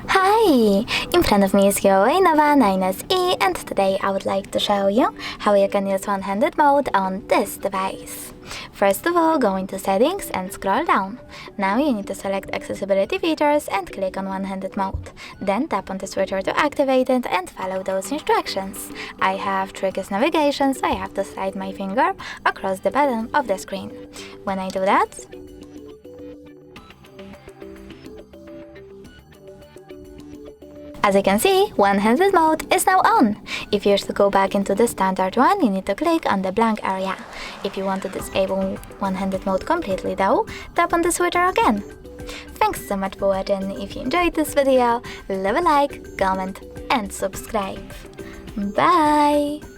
Hi! In front of me is Huawei Nova 9SE, and today I would like to show you how you can use one-handed mode on this device. First of all, go into settings and scroll down. Now you need to select accessibility features and click on one-handed mode. Then tap on the switcher to activate it and follow those instructions. I have tricky navigation, so I have to slide my finger across the bottom of the screen. When I do that, as you can see, one-handed mode is now on. If you wish to go back into the standard one, you need to click on the blank area. If you want to disable one-handed mode completely though, tap on the switcher again. Thanks so much for watching. If you enjoyed this video, leave a like, comment and subscribe. Bye!